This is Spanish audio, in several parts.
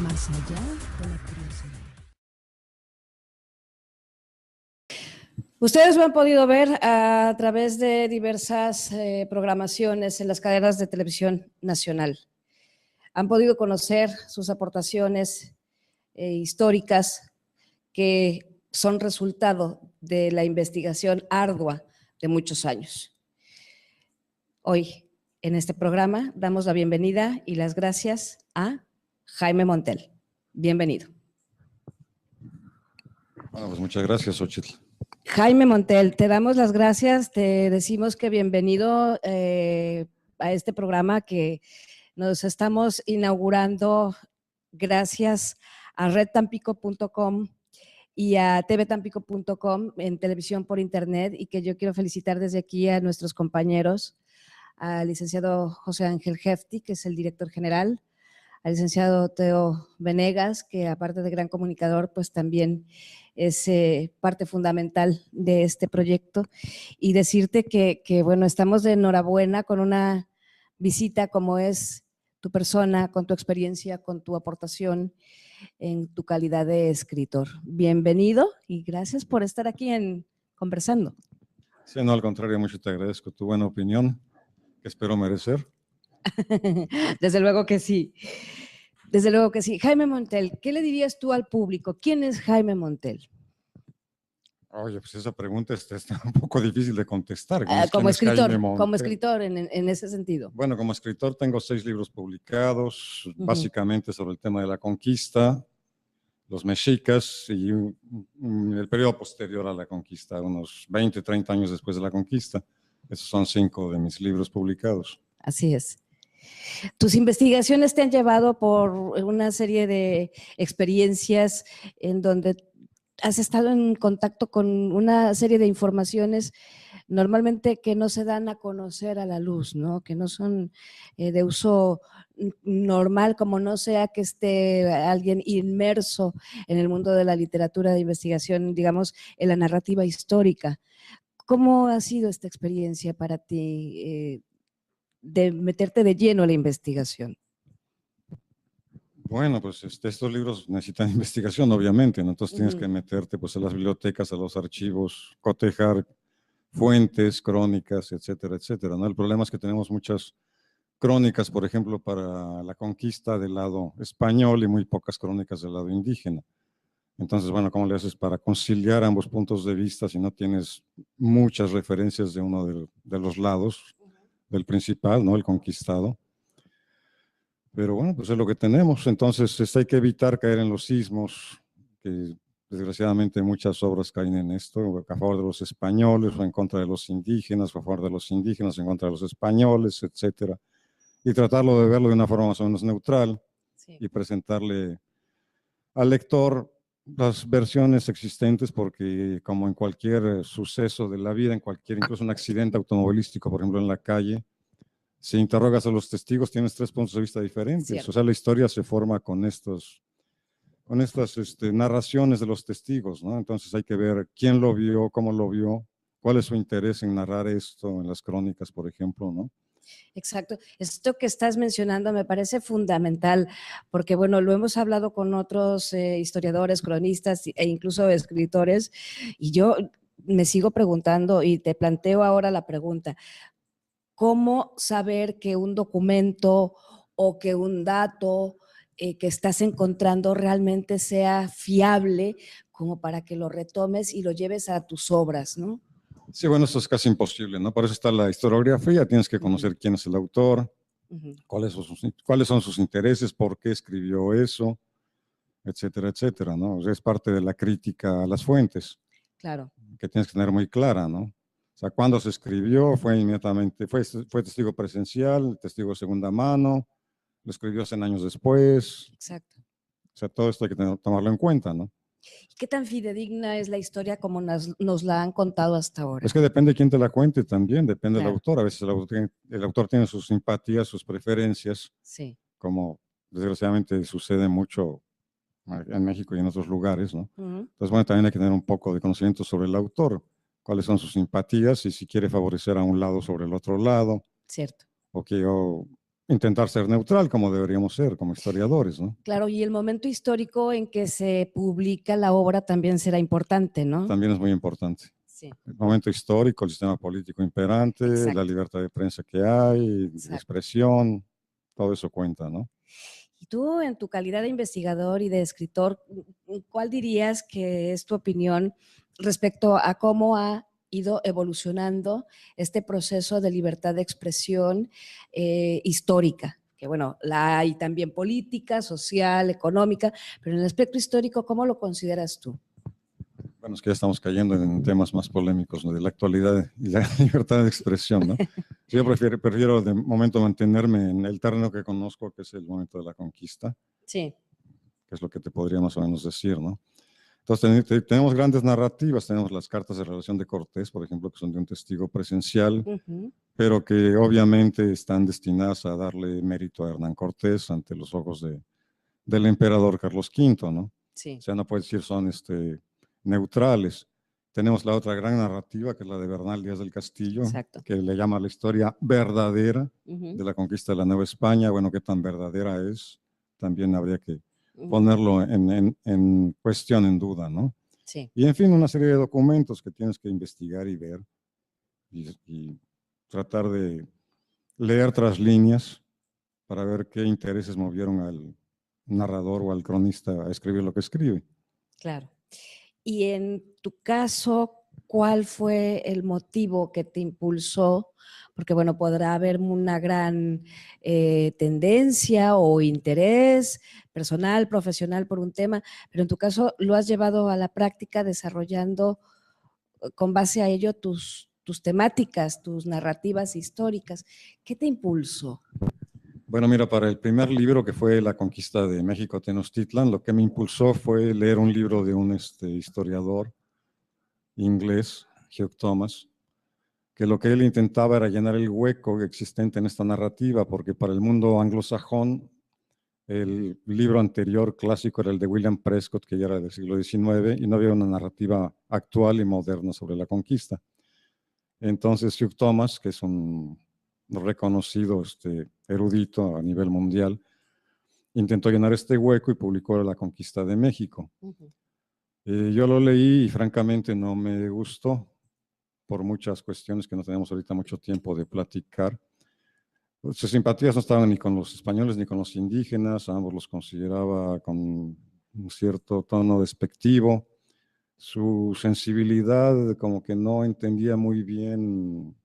Más allá de la curiosidad. Ustedes lo han podido ver a través de diversas programaciones en las cadenas de televisión nacional. Han podido conocer sus aportaciones históricas que son resultado de la investigación ardua de muchos años. Hoy, en este programa, damos la bienvenida y las gracias a Jaime Montel. Bienvenido. Bueno, pues muchas gracias, Xochitl. Jaime Montel, te damos las gracias, te decimos que bienvenido a este programa que nos estamos inaugurando gracias a redtampico.com y a tvtampico.com en televisión por internet, y que yo quiero felicitar desde aquí a nuestros compañeros, al licenciado José Ángel Hefti, que es el director general, al licenciado Teo Venegas, que aparte de gran comunicador, pues también es parte fundamental de este proyecto, y decirte que bueno, estamos de enhorabuena con una visita como es tu persona, con tu experiencia, con tu aportación en tu calidad de escritor. Bienvenido y gracias por estar aquí conversando. Sí, no, al contrario, mucho te agradezco tu buena opinión, que espero merecer. Desde luego que sí. Desde luego que sí. Jaime Montel, ¿qué le dirías tú al público? ¿Quién es Jaime Montel? Oye, pues esa pregunta está un poco difícil de contestar. Como escritor en ese sentido. Bueno, como escritor tengo 6 libros publicados, básicamente sobre el tema de la conquista, los mexicas y el periodo posterior a la conquista, unos 20, 30 años después de la conquista. Esos son 5 de mis libros publicados. Así es. Tus investigaciones te han llevado por una serie de experiencias en donde has estado en contacto con una serie de informaciones normalmente que no se dan a conocer a la luz, ¿no? Que no son de uso normal, como no sea que esté alguien inmerso en el mundo de la literatura de investigación, digamos, en la narrativa histórica. ¿Cómo ha sido esta experiencia para ti de meterte de lleno a la investigación? Bueno, pues estos libros necesitan investigación, obviamente, ¿no? Entonces tienes que Ujú. meterte pues a las bibliotecas, a los archivos, cotejar fuentes, crónicas, etcétera, etcétera, ¿no? El problema es que tenemos muchas crónicas, por ejemplo, para la conquista del lado español y muy pocas crónicas del lado indígena. Entonces, bueno, ¿cómo le haces para conciliar ambos puntos de vista si no tienes muchas referencias de uno de los lados del principal, ¿no? El conquistado. Pero bueno, pues es lo que tenemos. Entonces, hay que evitar caer en los sismos, que desgraciadamente muchas obras caen en esto, a favor de los españoles o en contra de los indígenas, o a favor de los indígenas en contra de los españoles, etcétera. Y tratarlo de verlo de una forma más o menos neutral Sí. y presentarle al lector las versiones existentes, porque como en cualquier suceso de la vida, en cualquier, incluso un accidente automovilístico, por ejemplo, en la calle, si interrogas a los testigos, tienes 3 puntos de vista diferentes. Cierto. O sea, la historia se forma con estas narraciones de los testigos, ¿no? Entonces hay que ver quién lo vio, cómo lo vio, cuál es su interés en narrar esto en las crónicas, por ejemplo, ¿no? Exacto. Esto que estás mencionando me parece fundamental, porque bueno, lo hemos hablado con otros historiadores, cronistas e incluso escritores, y yo me sigo preguntando y te planteo ahora la pregunta, ¿cómo saber que un documento o que un dato que estás encontrando realmente sea fiable como para que lo retomes y lo lleves a tus obras, ¿no? Sí, bueno, eso es casi imposible, ¿no? Por eso está la historiografía, tienes que conocer quién es el autor, cuáles son sus intereses, por qué escribió eso, etcétera, etcétera, ¿no? O sea, es parte de la crítica a las fuentes, Claro. que tienes que tener muy clara, ¿no? O sea, cuándo se escribió, fue inmediatamente, fue testigo presencial, testigo de segunda mano, lo escribió 100 años después. Exacto. O sea, todo esto hay que tomarlo en cuenta, ¿no? ¿Qué tan fidedigna es la historia como nos la han contado hasta ahora? Es que depende de quién te la cuente también, depende del Claro. autor. A veces el autor tiene sus simpatías, sus preferencias, Sí. como desgraciadamente sucede mucho en México y en otros lugares, ¿no? Ujú. Entonces, bueno, también hay que tener un poco de conocimiento sobre el autor, cuáles son sus simpatías y si quiere favorecer a un lado sobre el otro lado, Cierto. o intentar ser neutral como deberíamos ser como historiadores, ¿no? Claro, y el momento histórico en que se publica la obra también será importante, ¿no? También es muy importante. Sí. El momento histórico, el sistema político imperante, la Exacto. libertad de prensa que hay, de Exacto. expresión, todo eso cuenta, ¿no? Y tú, en tu calidad de investigador y de escritor, ¿cuál dirías que es tu opinión respecto a cómo ha ido evolucionando este proceso de libertad de expresión histórica? Que bueno, la hay también política, social, económica, pero en el aspecto histórico, ¿cómo lo consideras tú? Bueno, es que ya estamos cayendo en temas más polémicos, ¿no? De la actualidad y la libertad de expresión, ¿no? Yo prefiero de momento mantenerme en el terreno que conozco, que es el momento de la conquista, Sí. que es lo que te podría más o menos decir, ¿no? Entonces, tenemos grandes narrativas, tenemos las cartas de relación de Cortés, por ejemplo, que son de un testigo presencial, pero que obviamente están destinadas a darle mérito a Hernán Cortés ante los ojos del emperador Carlos V, ¿no? Sí. O sea, no puede decir son neutrales. Tenemos la otra gran narrativa, que es la de Bernal Díaz del Castillo, Exacto. que le llama la historia verdadera de la conquista de la Nueva España. Bueno, qué tan verdadera es, también habría que ponerlo en cuestión, en duda, ¿no? Sí. Y en fin, una serie de documentos que tienes que investigar y ver y tratar de leer tras líneas para ver qué intereses movieron al narrador o al cronista a escribir lo que escribe. Claro. Y en tu caso, ¿cuál fue el motivo que te impulsó? Porque bueno, podrá haber una gran tendencia o interés personal, profesional por un tema, pero en tu caso lo has llevado a la práctica desarrollando con base a ello tus temáticas, tus narrativas históricas. ¿Qué te impulsó? Bueno, mira, para el primer libro, que fue La conquista de México Tenochtitlan, lo que me impulsó fue leer un libro de un historiador inglés, Hugh Thomas, que lo que él intentaba era llenar el hueco existente en esta narrativa, porque para el mundo anglosajón, el libro anterior clásico era el de William Prescott, que ya era del siglo XIX, y no había una narrativa actual y moderna sobre la conquista. Entonces Hugh Thomas, que es un reconocido erudito a nivel mundial, intentó llenar este hueco y publicó La Conquista de México. Yo lo leí y francamente no me gustó por muchas cuestiones que no tenemos ahorita mucho tiempo de platicar. Sus simpatías no estaban ni con los españoles ni con los indígenas, ambos los consideraba con un cierto tono despectivo. Su sensibilidad como que no entendía muy bien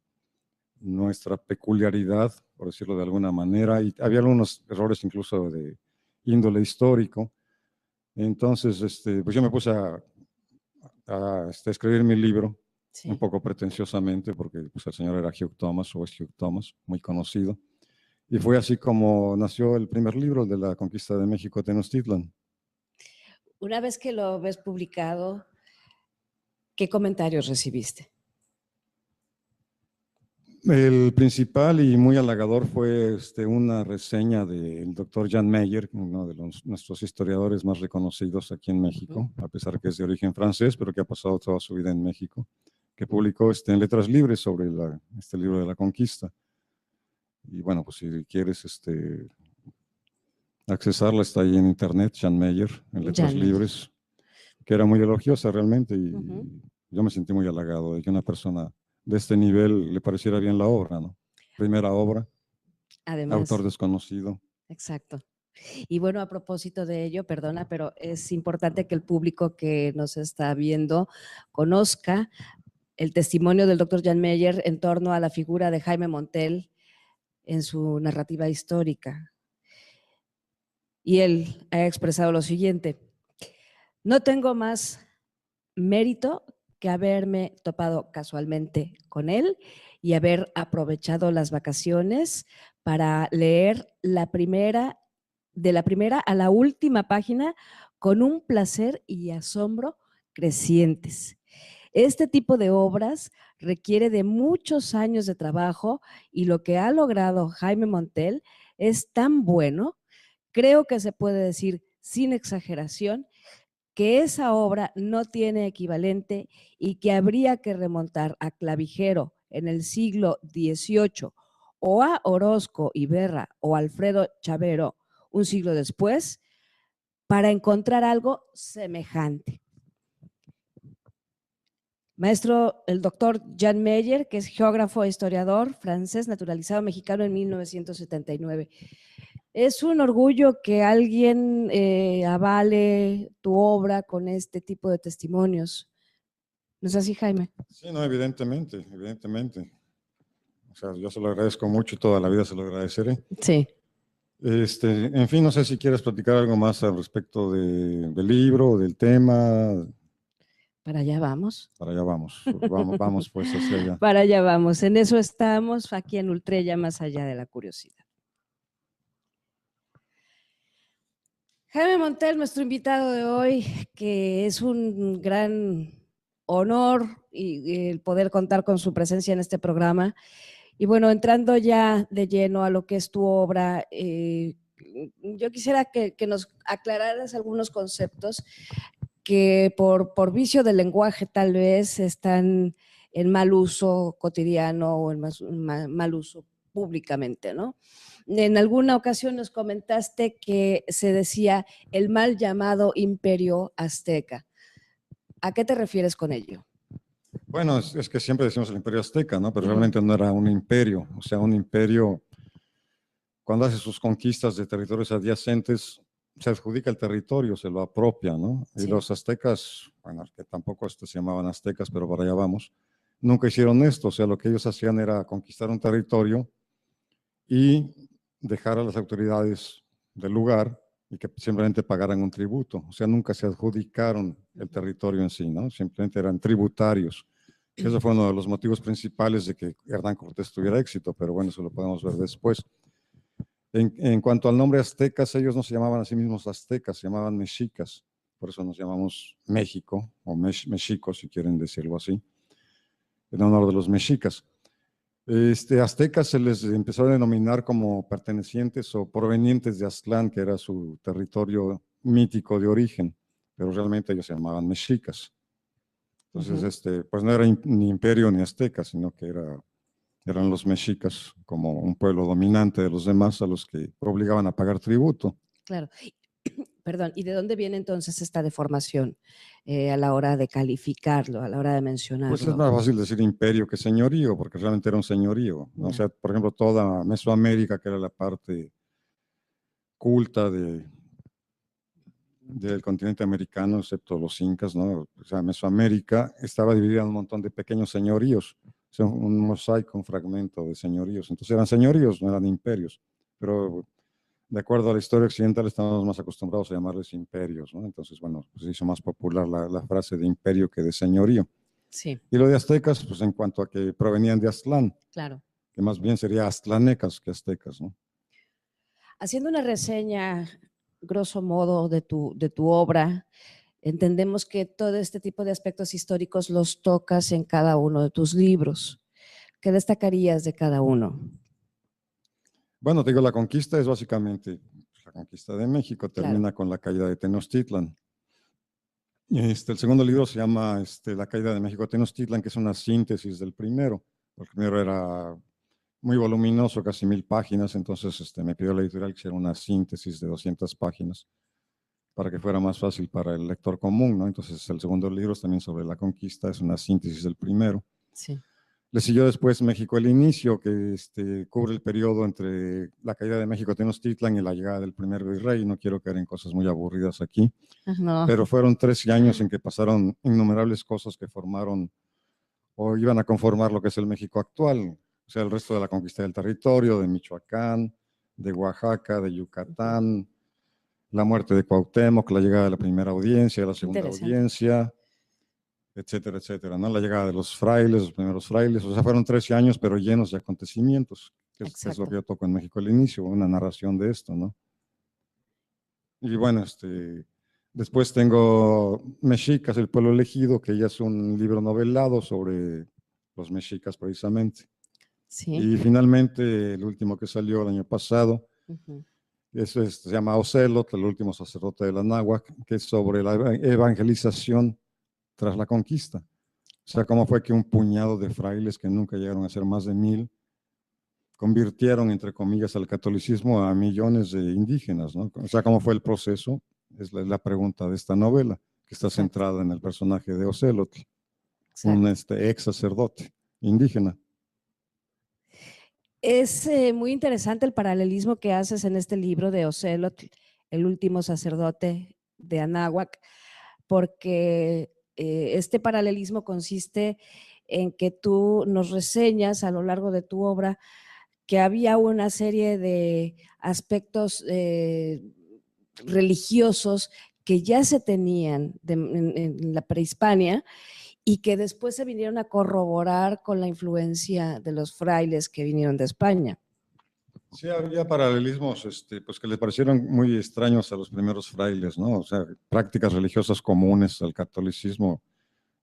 nuestra peculiaridad, por decirlo de alguna manera, y había algunos errores incluso de índole histórico. Entonces, pues yo me puse a escribir mi libro, sí, un poco pretenciosamente, porque pues, el señor era Hugh Thomas, o es Hugh Thomas, muy conocido. Y fue así como nació el primer libro de La Conquista de México, Tenochtitlan. Una vez que lo ves publicado, ¿qué comentarios recibiste? El principal y muy halagador fue una reseña del doctor Jan Meyer, uno de nuestros historiadores más reconocidos aquí en México, a pesar que es de origen francés, pero que ha pasado toda su vida en México, que publicó en Letras Libres sobre este libro de la conquista. Y bueno, pues si quieres accesarla, está ahí en internet, Jan Meyer, en Letras Libres, que era muy elogiosa realmente, y yo me sentí muy halagado de que una persona de este nivel le pareciera bien la obra, ¿no? Primera obra, además, autor desconocido. Exacto. Y bueno, a propósito de ello, perdona, pero es importante que el público que nos está viendo conozca el testimonio del doctor Jan Meyer en torno a la figura de Jaime Montel en su narrativa histórica. Y él ha expresado lo siguiente: no tengo más mérito que haberme topado casualmente con él y haber aprovechado las vacaciones para leer de la primera a la última página con un placer y asombro crecientes. Este tipo de obras requiere de muchos años de trabajo y lo que ha logrado Jaime Montel es tan bueno, creo que se puede decir sin exageración, que esa obra no tiene equivalente y que habría que remontar a Clavijero en el siglo XVIII o a Orozco Iberra o Alfredo Chavero un siglo después para encontrar algo semejante. Maestro, el doctor Jan Meyer, que es geógrafo e historiador francés, naturalizado mexicano en 1979. Es un orgullo que alguien avale tu obra con este tipo de testimonios. ¿No es así, Jaime? Sí, no, evidentemente, evidentemente. O sea, yo se lo agradezco mucho y toda la vida se lo agradeceré. Sí. En fin, no sé si quieres platicar algo más al respecto del libro, del tema. Para allá vamos. Para allá vamos, vamos pues hacia allá. Para allá vamos, en eso estamos, aquí en Ultrella, más allá de la curiosidad. Jaime Montel, nuestro invitado de hoy, que es un gran honor y el poder contar con su presencia en este programa. Y bueno, entrando ya de lleno a lo que es tu obra, yo quisiera que nos aclararas algunos conceptos que por vicio del lenguaje tal vez están en mal uso cotidiano o en mal uso públicamente, ¿no? En alguna ocasión nos comentaste que se decía el mal llamado Imperio Azteca. ¿A qué te refieres con ello? Bueno, es que siempre decimos el Imperio Azteca, ¿no? Pero realmente no era un imperio. O sea, un imperio, cuando hace sus conquistas de territorios adyacentes, se adjudica el territorio, se lo apropia, ¿no? Y los aztecas, bueno, que tampoco se llamaban aztecas, pero para allá vamos, nunca hicieron esto. O sea, lo que ellos hacían era conquistar un territorio y dejar a las autoridades del lugar y que simplemente pagaran un tributo. O sea, nunca se adjudicaron el territorio en sí, ¿no? Simplemente eran tributarios. Eso fue uno de los motivos principales de que Hernán Cortés tuviera éxito, pero bueno, eso lo podemos ver después. En cuanto al nombre aztecas, ellos no se llamaban a sí mismos aztecas, se llamaban mexicas. Por eso nos llamamos México, o México, si quieren decirlo así, en honor de los mexicas. Aztecas se les empezó a denominar como pertenecientes o provenientes de Aztlán, que era su territorio mítico de origen, pero realmente ellos se llamaban mexicas. Entonces, pues no era ni imperio ni azteca, sino que eran los mexicas como un pueblo dominante de los demás a los que obligaban a pagar tributo. Claro. Perdón, ¿y de dónde viene entonces esta deformación a la hora de calificarlo, a la hora de mencionarlo? Pues es más fácil decir imperio que señorío, porque realmente era un señorío, ¿no? O sea, por ejemplo, toda Mesoamérica, que era la parte culta del continente americano, excepto los incas, ¿no? O sea, Mesoamérica estaba dividida en un montón de pequeños señoríos, o sea, un mosaico, un fragmento de señoríos. Entonces eran señoríos, no eran imperios, pero de acuerdo a la historia occidental estamos más acostumbrados a llamarles imperios, ¿no? Entonces, bueno, pues se hizo más popular la frase de imperio que de señorío. Sí. Y lo de aztecas, pues en cuanto a que provenían de Aztlán, claro, que más bien sería aztlanecas que aztecas, ¿no? Haciendo una reseña, grosso modo, de tu obra, entendemos que todo este tipo de aspectos históricos los tocas en cada uno de tus libros. ¿Qué destacarías de cada uno? Bueno, te digo, la conquista es básicamente la conquista de México, termina con la caída de Tenochtitlan. El segundo libro se llama La caída de México Tenochtitlan, que es una síntesis del primero. El primero era muy voluminoso, casi 1000 páginas, entonces me pidió la editorial que hiciera una síntesis de 200 páginas para que fuera más fácil para el lector común, ¿no? Entonces el segundo libro es también sobre la conquista, es una síntesis del primero. Sí. Le siguió después México el Inicio, que cubre el periodo entre la caída de México Tenochtitlan y la llegada del primer virrey. No quiero caer en cosas muy aburridas aquí, No. pero fueron 13 años en que pasaron innumerables cosas que formaron o iban a conformar lo que es el México actual. O sea, el resto de la conquista del territorio, de Michoacán, de Oaxaca, de Yucatán, la muerte de Cuauhtémoc, la llegada de la primera audiencia, la segunda audiencia, etcétera, etcétera, ¿no? La llegada de los frailes, los primeros frailes, o sea, fueron 13 años, pero llenos de acontecimientos, que es lo que yo toco en México al inicio, una narración de esto, ¿no? Y bueno, después tengo Mexicas, el pueblo elegido, que ya es un libro novelado sobre los mexicas precisamente. Sí. Y finalmente, el último que salió el año pasado, eso se llama Ocelot, el último sacerdote de la náhuatl, que es sobre la evangelización tras la conquista. O sea, cómo fue que un puñado de frailes que nunca llegaron a ser más de 1000 convirtieron, entre comillas, al catolicismo a millones de indígenas, ¿no? O sea, cómo fue el proceso, es la pregunta de esta novela, que está centrada en el personaje de Ocelot, un ex sacerdote indígena. Es muy interesante el paralelismo que haces en este libro de Ocelot, el último sacerdote de Anáhuac, porque este paralelismo consiste en que tú nos reseñas a lo largo de tu obra que había una serie de aspectos religiosos que ya se tenían en la prehispania y que después se vinieron a corroborar con la influencia de los frailes que vinieron de España. Sí, había paralelismos pues que le parecieron muy extraños a los primeros frailes, ¿no? O sea, prácticas religiosas comunes al catolicismo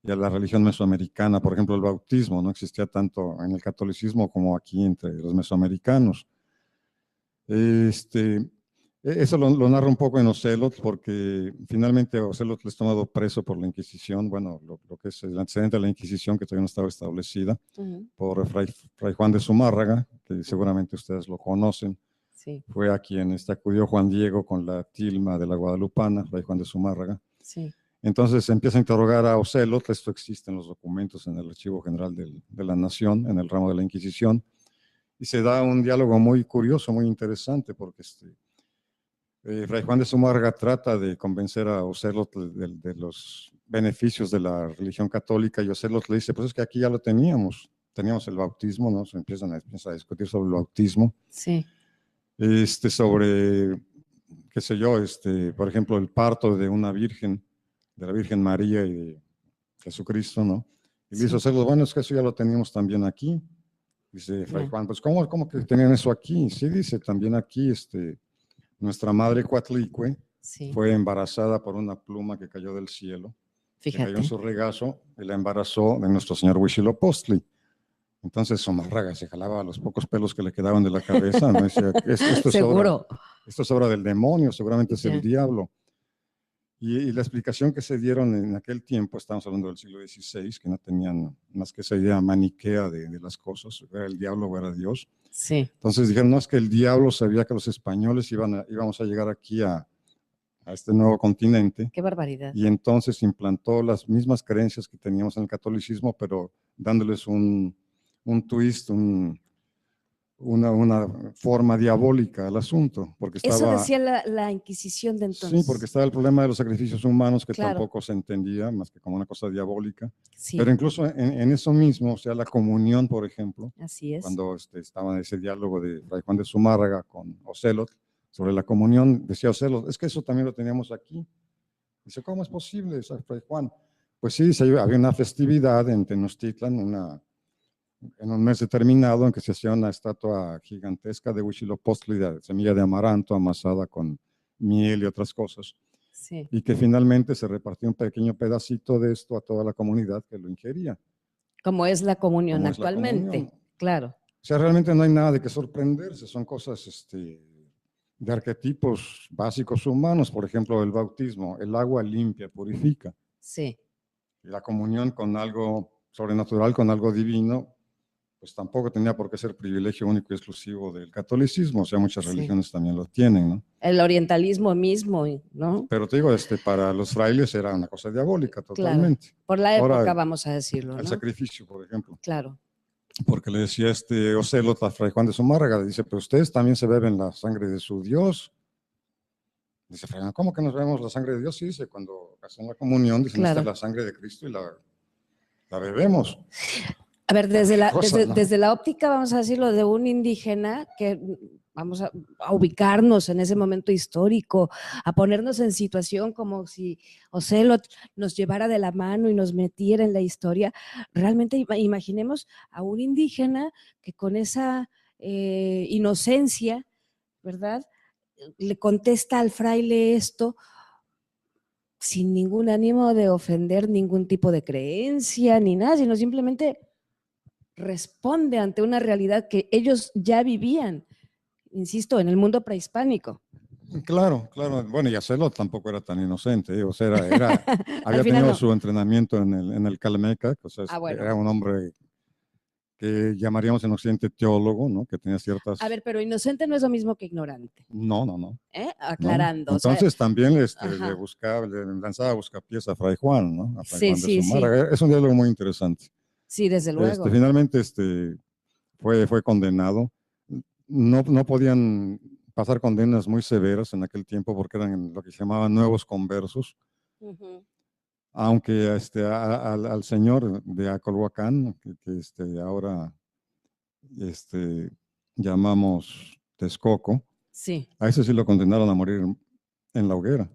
y a la religión mesoamericana. Por ejemplo, el bautismo no existía tanto en el catolicismo como aquí entre los mesoamericanos. Eso lo narra un poco en Ocelot, porque finalmente Ocelot es tomado preso por la Inquisición, bueno, lo que es el antecedente de la Inquisición, que todavía no estaba establecida, por Fray Juan de Zumárraga, que seguramente ustedes lo conocen. Sí. Fue a quien acudió Juan Diego con la tilma de la Guadalupana, Fray Juan de Zumárraga. Sí. Entonces se empieza a interrogar a Ocelot, esto existe en los documentos en el Archivo General de la Nación, en el ramo de la Inquisición, y se da un diálogo muy curioso, muy interesante, porque Fray Juan de Zumárraga trata de convencer a Ocelot de los beneficios de la religión católica, y Ocelot le dice, pues es que aquí ya lo teníamos el bautismo, ¿no? Se empieza a discutir sobre el bautismo. Sí. Sobre, qué sé yo, por ejemplo, el parto de una virgen, de la Virgen María y de Jesucristo, ¿no? Y dice Ocelot, bueno, es que eso ya lo teníamos también aquí. Dice Fray Juan, pues ¿cómo que tenían eso aquí? Sí, dice, también aquí, nuestra madre Coatlicue fue embarazada por una pluma que cayó del cielo, que cayó en su regazo y la embarazó de nuestro señor Huitzilopochtli. Entonces Zumárraga se jalaba los pocos pelos que le quedaban de la cabeza, ¿no? Decía, Seguro. Esto es obra del demonio, seguramente es Ya. el diablo. Y la explicación que se dieron en aquel tiempo, estamos hablando del siglo XVI, que no tenían más que esa idea maniquea de las cosas, era el diablo o era Dios. Sí. Entonces dijeron, no, es que el diablo sabía que los españoles íbamos a llegar aquí a este nuevo continente. Qué barbaridad. Y entonces implantó las mismas creencias que teníamos en el catolicismo, pero dándoles un twist, una forma diabólica al asunto, porque Eso estaba… decía la Inquisición de entonces. Sí, porque estaba el problema de los sacrificios humanos que Claro. tampoco se entendía más que como una cosa diabólica. Sí. Pero incluso en eso mismo, o sea, la comunión, por ejemplo, Así es. cuando estaba en ese diálogo de Fray Juan de Zumárraga con Ocelot sobre la comunión, decía Ocelot, es que eso también lo teníamos aquí. Dice, ¿cómo es posible, Fray Juan? Pues sí, había una festividad en Tenochtitlan, en un mes determinado en que se hacía una estatua gigantesca de Huitzilopochtli, de semilla de amaranto amasada con miel y otras cosas. Sí. Y que finalmente se repartió un pequeño pedacito de esto a toda la comunidad que lo ingería. Como es la comunión Como es la actualmente, comunión. claro. O sea, realmente no hay nada de qué sorprenderse, son cosas de arquetipos básicos humanos, por ejemplo, el bautismo, el agua limpia, purifica. Sí. Y la comunión con algo sobrenatural, con algo divino, pues tampoco tenía por qué ser privilegio único y exclusivo del catolicismo, o sea, muchas Sí. religiones también lo tienen, ¿no? El orientalismo mismo, ¿no? Pero te digo, para los frailes era una cosa diabólica totalmente. Claro. Por la época, Ahora, vamos a decirlo, ¿no? el sacrificio, por ejemplo. Claro. Porque le decía Ocelot a Fray Juan de Zumárraga, dice, pero ustedes también se beben la sangre de su Dios. Dice Fray Juan, ¿cómo que nos bebemos la sangre de Dios? Sí, dice, cuando hacen la comunión, dicen, Claro. esta es la sangre de Cristo y la bebemos. A ver, desde ¿no? la óptica, vamos a decirlo, de un indígena que vamos a ubicarnos en ese momento histórico, a ponernos en situación como si Ocelot nos llevara de la mano y nos metiera en la historia. Realmente imaginemos a un indígena que con esa inocencia, ¿verdad?, le contesta al fraile esto sin ningún ánimo de ofender ningún tipo de creencia ni nada, sino simplemente responde ante una realidad que ellos ya vivían, insisto, en el mundo prehispánico. Claro, claro. Bueno, y Ocelot tampoco era tan inocente, o sea, había final tenido no. su entrenamiento en el Calmeca, o sea, Bueno. era un hombre que llamaríamos en Occidente teólogo, ¿no? Que tenía ciertas… A ver, pero inocente no es lo mismo que ignorante. No. Aclarando. ¿no? Entonces o sea, también le lanzaba buscapiés a Fray Juan, ¿no? A Fray Juan de sí. Zumárraga. Es un diálogo muy interesante. Sí, desde luego. Finalmente fue condenado. No podían pasar condenas muy severas en aquel tiempo porque eran lo que se llamaban nuevos conversos. Aunque al señor de Acolhuacán, que ahora llamamos Texcoco, Sí. a ese sí lo condenaron a morir en la hoguera.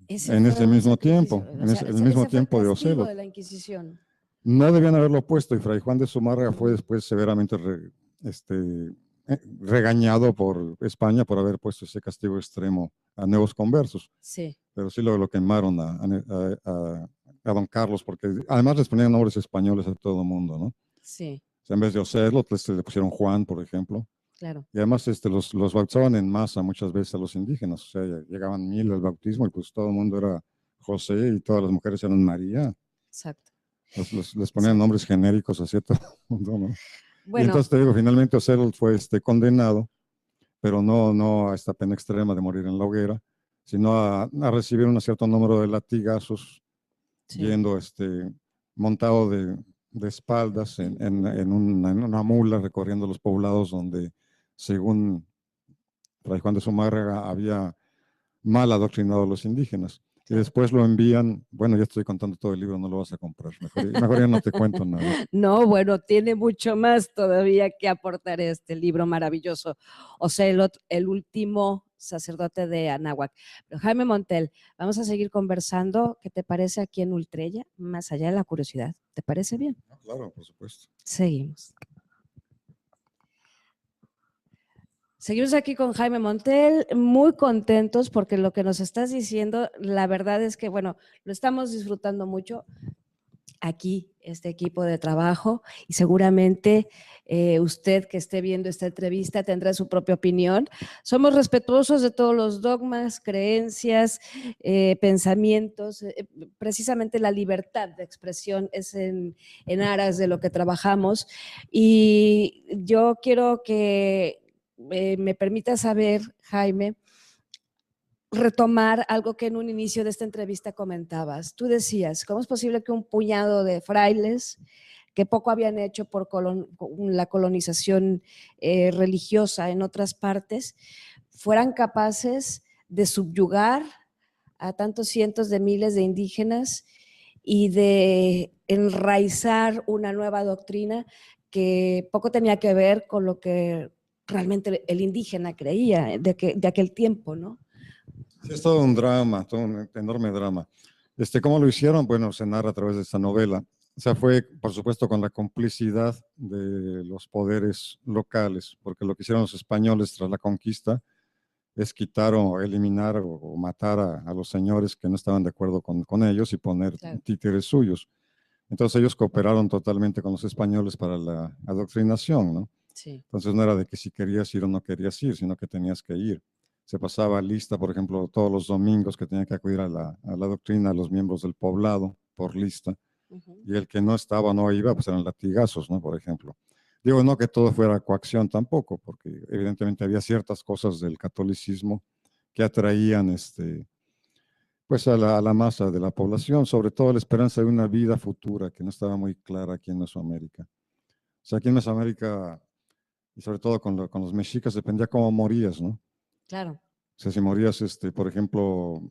Ese en fue ese un mismo sacrificio, tiempo, o sea, el mismo ese fue el tiempo de castigo Ocelot. de la Inquisición. No debían haberlo puesto y Fray Juan de Zumárraga fue después severamente regañado por España por haber puesto ese castigo extremo a nuevos conversos. Sí. Pero sí lo quemaron a don Carlos, porque además les ponían nombres españoles a todo el mundo, ¿no? Sí. O sea, en vez de Ocelot, le pusieron Juan, por ejemplo. Claro. Y además los bautizaban en masa muchas veces a los indígenas. O sea, llegaban 1000 al bautismo y pues todo el mundo era José y todas las mujeres eran María. Exacto. Les ponían nombres genéricos a cierto mundo, ¿no? Bueno, y entonces te digo, finalmente Ocelot fue condenado, pero no a esta pena extrema de morir en la hoguera, sino a recibir un cierto número de latigazos, sí. yendo montado de espaldas en una mula recorriendo los poblados donde, según Fray Juan de Zumárraga, había mal adoctrinado a los indígenas. Y después lo envían, bueno, ya estoy contando todo el libro, no lo vas a comprar, mejor ya no te cuento nada. No, bueno, tiene mucho más todavía que aportar este libro maravilloso, Ocelot, el último sacerdote de Anáhuac. Pero Jaime Montel, vamos a seguir conversando, ¿qué te parece aquí en Ultrella? Más allá de la curiosidad, ¿te parece bien? Claro, por supuesto. Seguimos. Seguimos aquí con Jaime Montel, muy contentos porque lo que nos estás diciendo, la verdad es que, bueno, lo estamos disfrutando mucho. aquí este equipo de trabajo y seguramente usted que esté viendo esta entrevista tendrá su propia opinión. Somos respetuosos de todos los dogmas, creencias, pensamientos. Precisamente la libertad de expresión es en aras de lo que trabajamos y yo quiero que me permita saber, Jaime, retomar algo que en un inicio de esta entrevista comentabas. Tú decías, ¿cómo es posible que un puñado de frailes que poco habían hecho por la colonización religiosa en otras partes fueran capaces de subyugar a tantos cientos de miles de indígenas y de enraizar una nueva doctrina que poco tenía que ver con lo que realmente el indígena creía de aquel tiempo, ¿no? Sí, es todo un drama, todo un enorme drama. ¿Cómo lo hicieron? Bueno, se narra a través de esta novela. O sea, fue, por supuesto, con la complicidad de los poderes locales, porque lo que hicieron los españoles tras la conquista es quitar o eliminar o matar a los señores que no estaban de acuerdo con ellos y poner títeres suyos. Entonces ellos cooperaron totalmente con los españoles para la adoctrinación, ¿no? Sí. Entonces no era de que si querías ir o no querías ir, sino que tenías que ir. Se pasaba lista, por ejemplo, todos los domingos que tenían que acudir a la doctrina a los miembros del poblado por lista, y el que no estaba no iba, pues eran latigazos, ¿no? Por ejemplo. Digo, no que todo fuera coacción tampoco, porque evidentemente había ciertas cosas del catolicismo que atraían pues a la masa de la población, sobre todo la esperanza de una vida futura que no estaba muy clara aquí en Mesoamérica. O sea, aquí en Mesoamérica, y sobre todo con los mexicas, dependía cómo morías, ¿no? Claro. O sea, si morías, por ejemplo,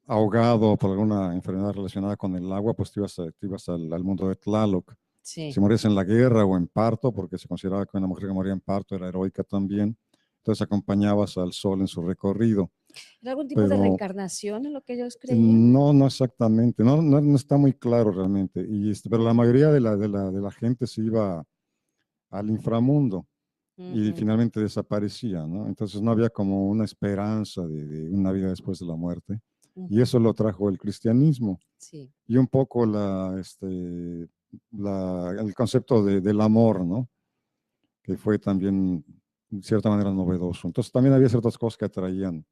ahogado por alguna enfermedad relacionada con el agua, pues te ibas al mundo de Tlaloc. Sí. Si morías en la guerra o en parto, porque se consideraba que una mujer que moría en parto era heroica también, entonces acompañabas al sol en su recorrido. ¿Era algún tipo de reencarnación en lo que ellos creían? No, no exactamente, no está muy claro realmente, pero la mayoría de la gente se iba al inframundo y finalmente desaparecía, ¿no? Entonces no había como una esperanza de una vida después de la muerte. Y eso lo trajo el cristianismo. Sí. Y un poco el concepto del amor, ¿no? Que fue también, de cierta manera, novedoso. Entonces también había ciertas cosas que atraían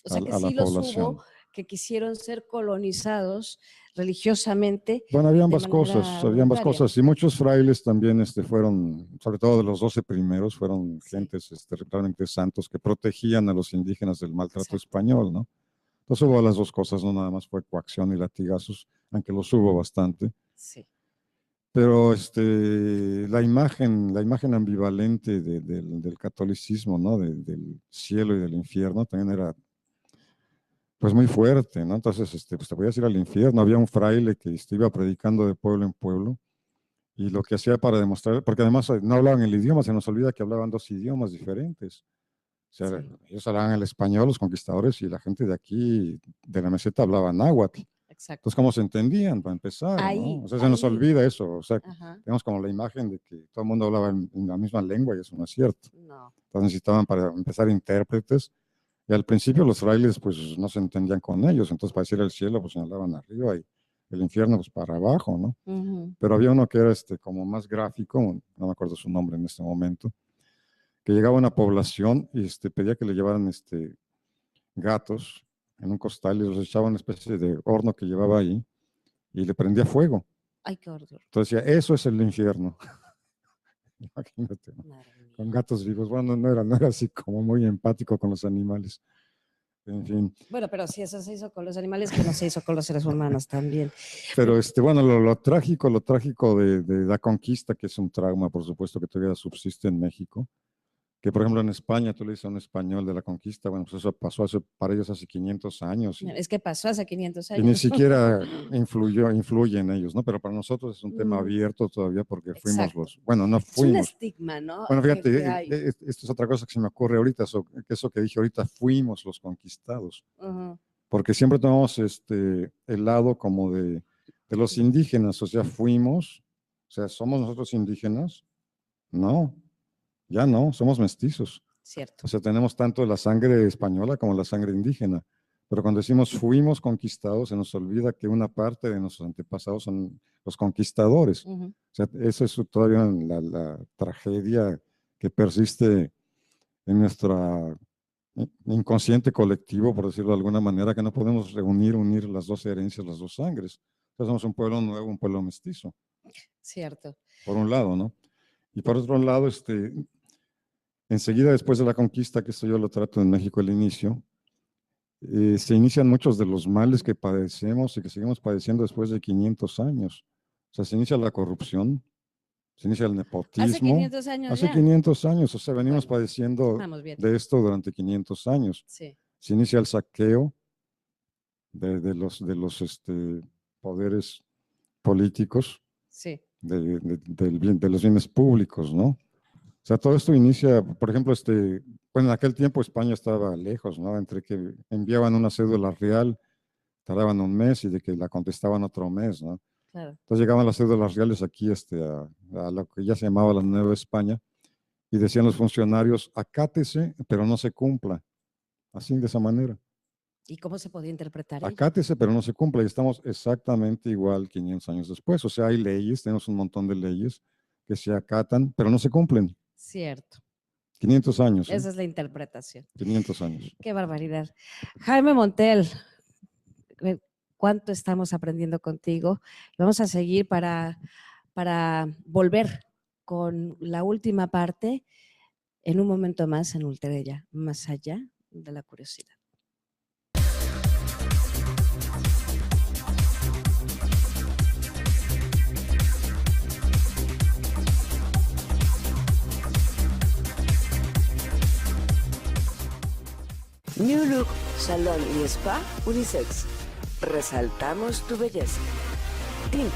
o sea, que a la sí los población. hubo que quisieron ser colonizados religiosamente. Bueno, había ambas cosas, y muchos frailes también fueron, sobre todo de los 12 primeros, fueron gentes realmente santos que protegían a los indígenas del maltrato español, ¿no? Entonces hubo las dos cosas, no nada más fue coacción y latigazos, aunque los hubo bastante. Sí. Pero la imagen ambivalente del catolicismo, ¿no? Del cielo y del infierno también era pues muy fuerte, ¿no? Entonces, pues te podías ir al infierno. Había un fraile que iba predicando de pueblo en pueblo y lo que hacía para demostrar, porque además no hablaban el idioma, se nos olvida que hablaban dos idiomas diferentes. O sea, sí, ellos hablaban el español, los conquistadores, y la gente de aquí, de la meseta, hablaba náhuatl. Exacto. Entonces, ¿cómo se entendían para empezar? Ahí, ¿no? O sea, se nos olvida eso. O sea, tenemos como la imagen de que todo el mundo hablaba en la misma lengua y eso no es cierto. No. Entonces necesitaban para empezar intérpretes. Y al principio los frailes pues no se entendían con ellos, entonces para decir el cielo pues señalaban arriba y el infierno pues para abajo, ¿no? Pero había uno que era como más gráfico, no me acuerdo su nombre en este momento, que llegaba a una población y pedía que le llevaran gatos en un costal y los echaba en una especie de horno que llevaba ahí y le prendía fuego. Ay, qué horror. Entonces decía, eso es el infierno. Imagínate, ¿no? Con gatos vivos. Bueno, no era así como muy empático con los animales. En fin. Bueno, pero si eso se hizo con los animales, que no se hizo con los seres humanos también. Pero bueno, lo trágico de la conquista, que es un trauma, por supuesto, que todavía subsiste en México, que por ejemplo en España, tú le dices a un español de la conquista, bueno, pues eso pasó para ellos hace 500 años. Es que pasó hace 500 años. Y ni siquiera influye en ellos, ¿no? Pero para nosotros es un tema abierto todavía porque fuimos bueno, no fuimos. Es un estigma, ¿no? Bueno, fíjate, esto es otra cosa que se me ocurre ahorita, eso que dije ahorita, fuimos los conquistados. Porque siempre tomamos el lado como de los indígenas, o sea, fuimos, o sea, ¿somos nosotros indígenas? No, ya no, somos mestizos. Cierto. O sea, tenemos tanto la sangre española como la sangre indígena. Pero cuando decimos fuimos conquistados, se nos olvida que una parte de nuestros antepasados son los conquistadores. Ujú. O sea, esa es todavía la tragedia que persiste en nuestro inconsciente colectivo, por decirlo de alguna manera, que no podemos unir las dos herencias, las dos sangres. Entonces somos un pueblo nuevo, un pueblo mestizo, Cierto. por un lado, ¿no? Y por otro lado, enseguida después de la conquista, que esto yo lo trato en México al inicio, se inician muchos de los males que padecemos y que seguimos padeciendo después de 500 años. O sea, se inicia la corrupción, se inicia el Hace nepotismo. 500 años Hace ya. 500 años, o sea, venimos Bueno, padeciendo vamos bien. de esto durante 500 años. Sí, Se inicia el saqueo de los poderes políticos, sí. de los bienes públicos, ¿no? O sea, todo esto inicia, por ejemplo, bueno, en aquel tiempo España estaba lejos, ¿no? Entre que enviaban una cédula real, tardaban un mes y de que la contestaban otro mes, ¿no? Claro. Entonces llegaban las cédulas reales aquí a lo que ya se llamaba la Nueva España y decían los funcionarios, acátese, pero no se cumpla. Así, de esa manera. ¿Y cómo se podía interpretar ello? Acátese, pero no se cumpla. Y estamos exactamente igual 500 años después. O sea, hay leyes, tenemos un montón de leyes que se acatan, pero no se cumplen. Cierto. 500 años. Esa es la interpretación. 500 años. Qué barbaridad. Jaime Montel, cuánto estamos aprendiendo contigo. Vamos a seguir para volver con la última parte en un momento más en Ultrella, más allá de la curiosidad. New Look, salón y spa unisex. Resaltamos tu belleza. Tinte,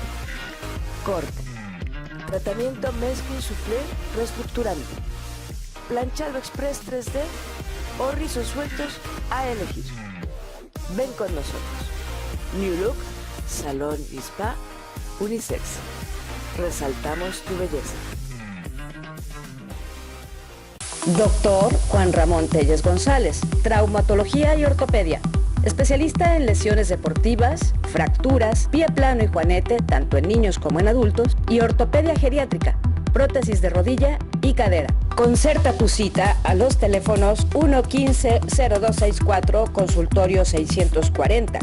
corte, tratamiento mezcla y soufflé reestructurante, planchado express 3D o rizos sueltos a elegir. Ven con nosotros. New Look, salón y spa unisex. Resaltamos tu belleza. Doctor Juan Ramón Telles González, traumatología y ortopedia. Especialista en lesiones deportivas, fracturas, pie plano y juanete, tanto en niños como en adultos, y ortopedia geriátrica, prótesis de rodilla y cadera. Concerta tu cita a los teléfonos 115-0264, consultorio 640.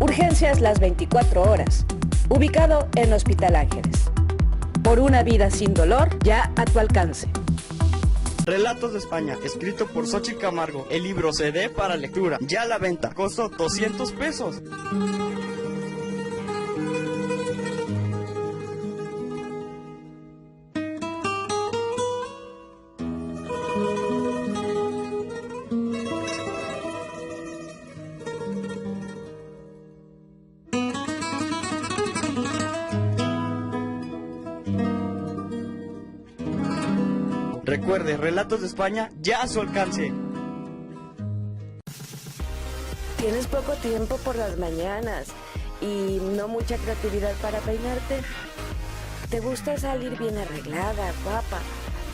Urgencias las 24 horas. Ubicado en Hospital Ángeles. Por una vida sin dolor, ya a tu alcance. Relatos de España, escrito por Xochitl Camargo. El libro CD para lectura, ya a la venta, costo 200 pesos. Recuerde, Relatos de España ya a su alcance. ¿Tienes poco tiempo por las mañanas y no mucha creatividad para peinarte? ¿Te gusta salir bien arreglada, guapa,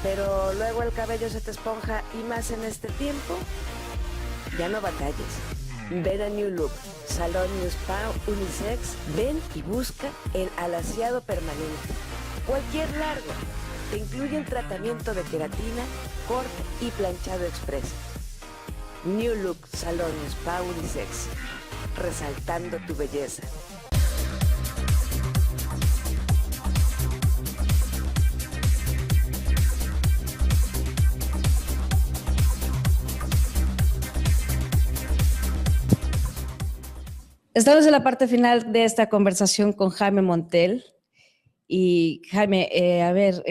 pero luego el cabello se te esponja y más en este tiempo? Ya no batalles. Ven a New Look, salón y spa unisex. Ven y busca el alaciado permanente. Cualquier largo. Te incluyen tratamiento de queratina, corte y planchado express. New Look, salón y spa unisex. Resaltando tu belleza. Estamos en la parte final de esta conversación con Jaime Montel. Y Jaime, a ver,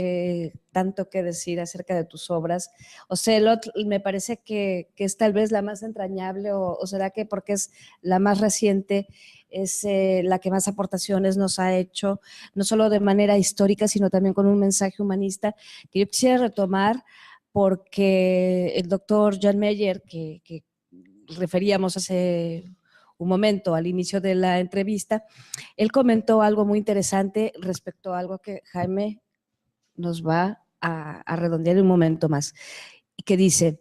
tanto que decir acerca de tus obras. Ocelot me parece que es tal vez la más entrañable, o será que porque es la más reciente, es la que más aportaciones nos ha hecho, no solo de manera histórica, sino también con un mensaje humanista que yo quisiera retomar, porque el doctor Jan Meyer, que referíamos hace un momento al inicio de la entrevista, él comentó algo muy interesante respecto a algo que Jaime nos va a redondear en un momento más, y que dice,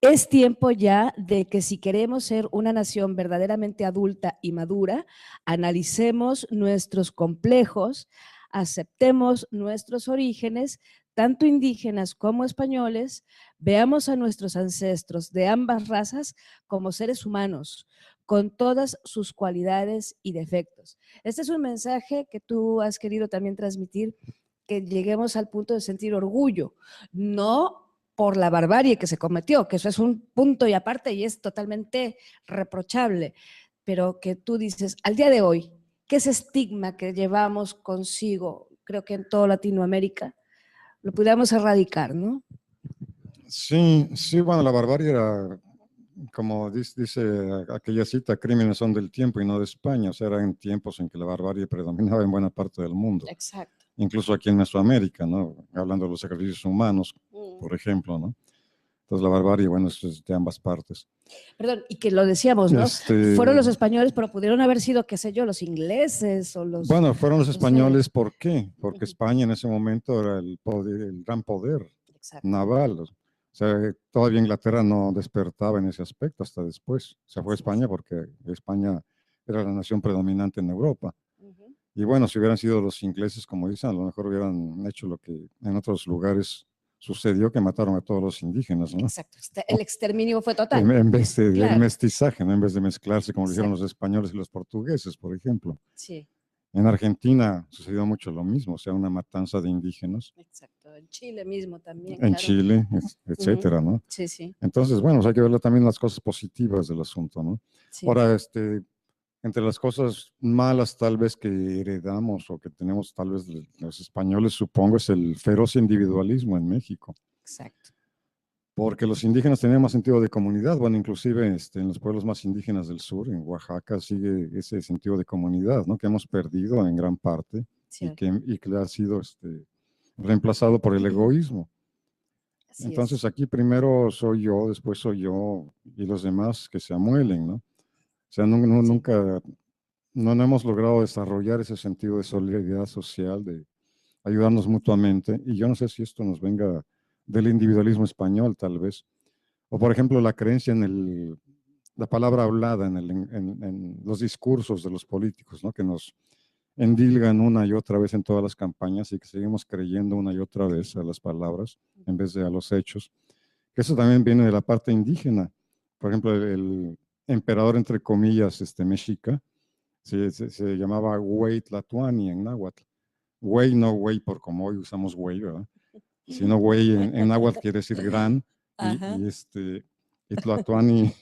Es tiempo ya de que si queremos ser una nación verdaderamente adulta y madura, analicemos nuestros complejos, aceptemos nuestros orígenes, tanto indígenas como españoles, veamos a nuestros ancestros de ambas razas como seres humanos, con todas sus cualidades y defectos. Este es un mensaje que tú has querido también transmitir, que lleguemos al punto de sentir orgullo, no por la barbarie que se cometió, que eso es un punto y aparte y es totalmente reprochable, pero que tú dices, al día de hoy, ¿qué es estigma que llevamos consigo? Creo que en toda Latinoamérica lo pudiéramos erradicar, ¿no? Sí, sí, bueno, la barbarie era, como dice aquella cita, crímenes son del tiempo y no de España, o sea, eran tiempos en que la barbarie predominaba en buena parte del mundo. Exacto. Incluso aquí en Mesoamérica, ¿no? Hablando de los sacrificios humanos, por ejemplo, ¿no? Entonces la barbarie, bueno, es de ambas partes. Perdón, y que lo decíamos, ¿no? Fueron los españoles, pero pudieron haber sido, qué sé yo, los ingleses o los... Bueno, fueron los no sé. españoles, ¿por qué? Porque España en ese momento era el poder, el gran poder naval. O sea, todavía Inglaterra no despertaba en ese aspecto hasta después. Se fue a España porque España era la nación predominante en Europa. Y bueno, si hubieran sido los ingleses, como dicen, a lo mejor hubieran hecho lo que en otros lugares sucedió, que mataron a todos los indígenas, ¿no? Exacto, el exterminio fue total. En vez de Claro. mestizaje, ¿no? En vez de mezclarse como lo hicieron los españoles y los portugueses, por ejemplo. Sí. En Argentina sucedió mucho lo mismo, o sea, una matanza de indígenas. Exacto, en Chile mismo también. En claro. Chile, etcétera, ¿no? Sí, sí. Entonces, bueno, hay que ver también las cosas positivas del asunto, ¿no? Sí. Ahora, entre las cosas malas tal vez que heredamos o que tenemos tal vez los españoles, supongo, es el feroz individualismo en México. Exacto. Porque los indígenas tenían más sentido de comunidad, bueno, inclusive en los pueblos más indígenas del sur, en Oaxaca, sigue ese sentido de comunidad, ¿no? Que hemos perdido en gran parte y que ha sido reemplazado por el egoísmo. Así Entonces es. aquí primero soy yo, después soy yo y los demás que se amuelen, ¿no? O sea, nunca, no hemos logrado desarrollar ese sentido de solidaridad social, de ayudarnos mutuamente, y yo no sé si esto nos venga del individualismo español, tal vez, o por ejemplo la creencia en la palabra hablada, en los discursos de los políticos, ¿no? Que nos endilgan una y otra vez en todas las campañas y que seguimos creyendo una y otra vez a las palabras en vez de a los hechos. Que eso también viene de la parte indígena. Por ejemplo, el emperador, entre comillas, mexica, se llamaba Huey Tlatoani en náhuatl. Huey, no güey, por como hoy usamos güey, ¿verdad? Sino güey en náhuatl quiere decir gran, y Tlatoani,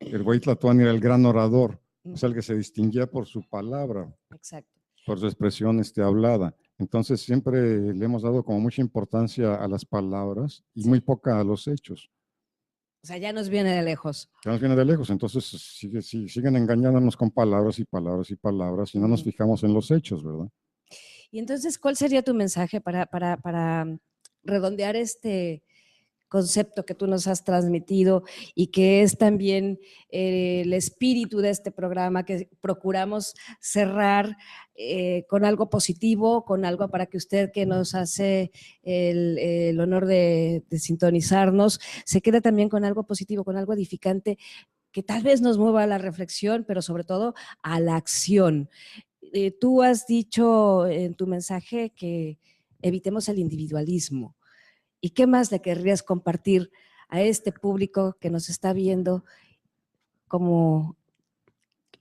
el Huey Tlatoani era el gran orador, o sea, el que se distinguía por su palabra. Exacto. Por su expresión hablada. Entonces siempre le hemos dado como mucha importancia a las palabras y muy poca a los hechos. O sea, ya nos viene de lejos. Ya nos viene de lejos, entonces siguen engañándonos con palabras y palabras y palabras y no nos fijamos en los hechos, ¿verdad? Y entonces, ¿cuál sería tu mensaje para redondear este concepto que tú nos has transmitido y que es también el espíritu de este programa, que procuramos cerrar con algo positivo, con algo para que usted, que nos hace el honor de sintonizarnos, se quede también con algo positivo, con algo edificante que tal vez nos mueva a la reflexión, pero sobre todo a la acción? Tú has dicho en tu mensaje que evitemos el individualismo. ¿Y qué más le querrías compartir a este público que nos está viendo como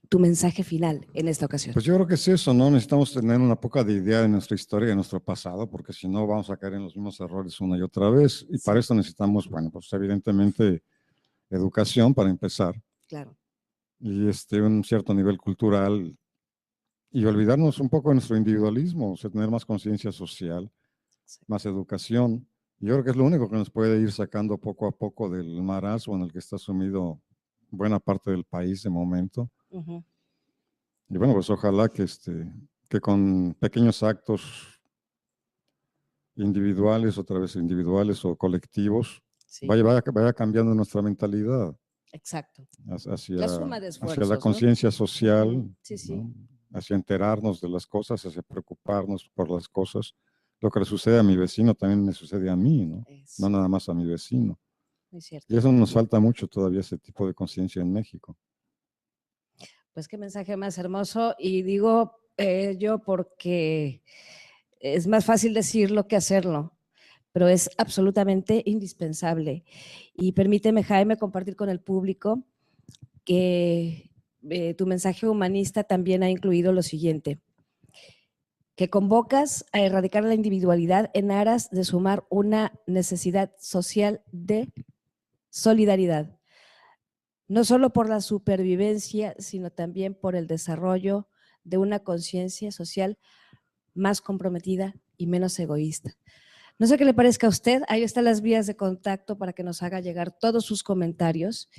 tu mensaje final en esta ocasión? Pues yo creo que es eso, ¿no? Necesitamos tener una poca de idea de nuestra historia y de nuestro pasado, porque si no vamos a caer en los mismos errores una y otra vez. Y para eso necesitamos, bueno, pues evidentemente educación para empezar. Claro. Y un cierto nivel cultural y olvidarnos un poco de nuestro individualismo, o sea, tener más conciencia social, más educación. Yo creo que es lo único que nos puede ir sacando poco a poco del marasmo en el que está sumido buena parte del país de momento. Y bueno, pues ojalá que con pequeños actos individuales, otra vez individuales o colectivos, vaya cambiando nuestra mentalidad. Exacto. Hacia la suma de esfuerzos, hacia la conciencia social, sí. ¿no? Hacia enterarnos de las cosas, hacia preocuparnos por las cosas. Lo que le sucede a mi vecino también me sucede a mí, ¿no? No nada más a mi vecino. muy cierto. Y eso nos falta mucho todavía, ese tipo de conciencia en México. Pues qué mensaje más hermoso, y digo yo porque es más fácil decirlo que hacerlo, pero es absolutamente indispensable. Y permíteme, Jaime, compartir con el público que tu mensaje humanista también ha incluido lo siguiente, que convocas a erradicar la individualidad en aras de sumar una necesidad social de solidaridad, no solo por la supervivencia, sino también por el desarrollo de una conciencia social más comprometida y menos egoísta. No sé qué le parezca a usted, ahí están las vías de contacto para que nos haga llegar todos sus comentarios.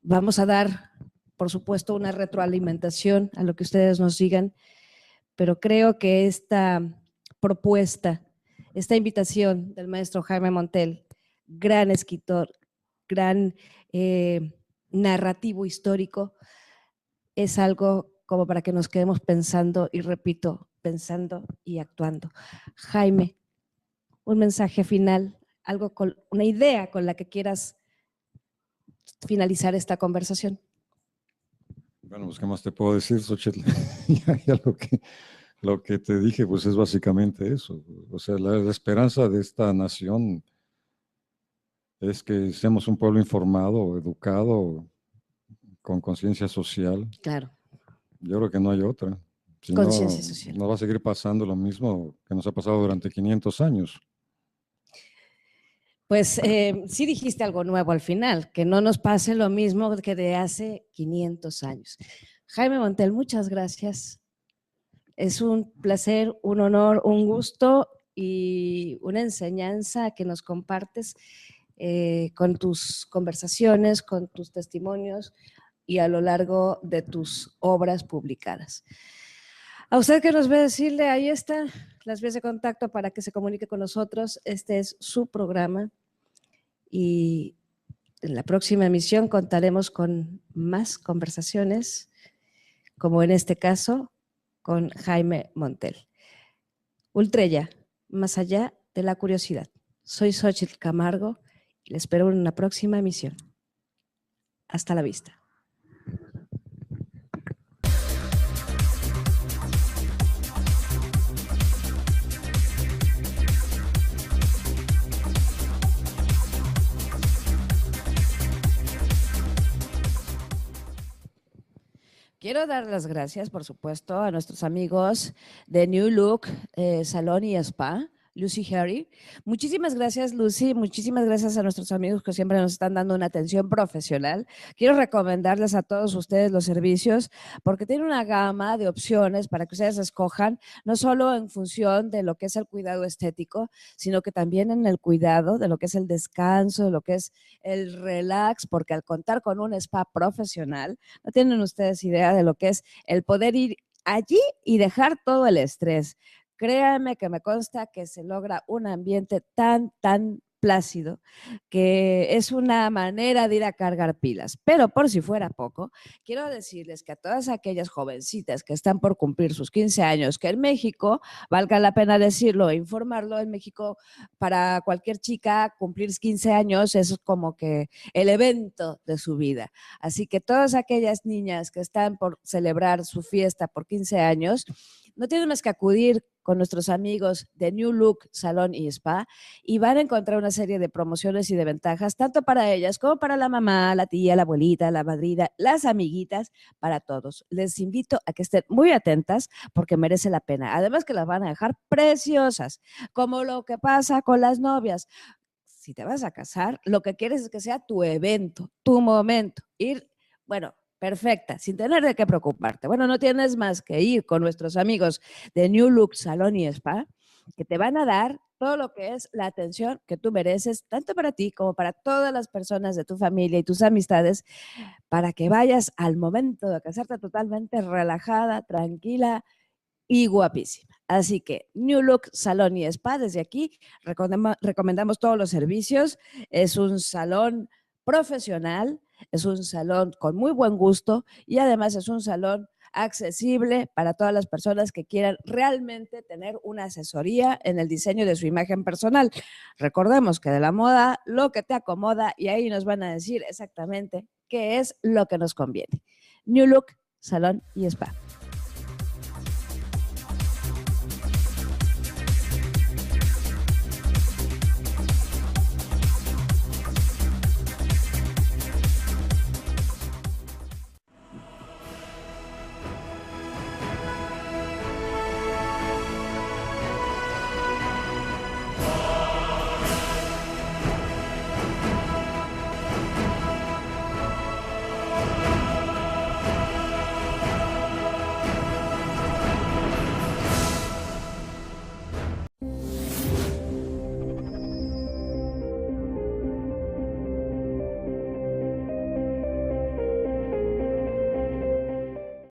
Vamos a dar, por supuesto, una retroalimentación a lo que ustedes nos digan, pero creo que esta propuesta, esta invitación del maestro Jaime Montel, gran escritor, gran narrativo histórico, es algo como para que nos quedemos pensando, y repito, pensando y actuando. Jaime, un mensaje final, algo con una idea con la que quieras finalizar esta conversación. Bueno, pues, ¿qué más te puedo decir, Xochitl? Ya lo que te dije, pues es básicamente eso. O sea, la esperanza de esta nación es que seamos un pueblo informado, educado, con conciencia social. Claro. Yo creo que no hay otra. Si Conciencia social. No va a seguir pasando lo mismo que nos ha pasado durante 500 años. Pues sí dijiste algo nuevo al final, que no nos pase lo mismo que de hace 500 años. Jaime Montel, muchas gracias. Es un placer, un honor, un gusto y una enseñanza que nos compartes con tus conversaciones, con tus testimonios y a lo largo de tus obras publicadas. A usted que nos ve decirle, ahí están las vías de contacto para que se comunique con nosotros. Este es su programa y en la próxima emisión contaremos con más conversaciones, como en este caso con Jaime Montel. Ultrella, más allá de la curiosidad. Soy Xochitl Camargo y le espero en una próxima emisión. Hasta la vista. Quiero dar las gracias, por supuesto, a nuestros amigos de New Look Salón y Spa, Lucy Harry. Muchísimas gracias, Lucy. Muchísimas gracias a nuestros amigos que siempre nos están dando una atención profesional. Quiero recomendarles a todos ustedes los servicios porque tienen una gama de opciones para que ustedes escojan, no solo en función de lo que es el cuidado estético, sino que también en el cuidado de lo que es el descanso, de lo que es el relax, porque al contar con un spa profesional, no tienen ustedes idea de lo que es el poder ir allí y dejar todo el estrés. Créanme que me consta que se logra un ambiente tan plácido, que es una manera de ir a cargar pilas. Pero por si fuera poco, quiero decirles que a todas aquellas jovencitas que están por cumplir sus 15 años, que en México, valga la pena decirlo e informarlo, en México para cualquier chica cumplir 15 años es como que el evento de su vida. Así que todas aquellas niñas que están por celebrar su fiesta por 15 años, no tienen más que acudir con nuestros amigos de New Look Salón y Spa y van a encontrar una serie de promociones y de ventajas, tanto para ellas como para la mamá, la tía, la abuelita, la madrina, las amiguitas, para todos. Les invito a que estén muy atentas porque merece la pena. Además que las van a dejar preciosas, como lo que pasa con las novias. Si te vas a casar, lo que quieres es que sea tu evento, tu momento, ir, bueno, perfecta, sin tener de qué preocuparte. Bueno, no tienes más que ir con nuestros amigos de New Look Salón y Spa, que te van a dar todo lo que es la atención que tú mereces, tanto para ti como para todas las personas de tu familia y tus amistades, para que vayas al momento de casarte totalmente relajada, tranquila y guapísima. Así que New Look Salón y Spa, desde aquí recomendamos todos los servicios. Es un salón profesional, es un salón con muy buen gusto y además es un salón accesible para todas las personas que quieran realmente tener una asesoría en el diseño de su imagen personal. Recordemos que de la moda, lo que te acomoda, y ahí nos van a decir exactamente qué es lo que nos conviene. New Look, Salón y Spa.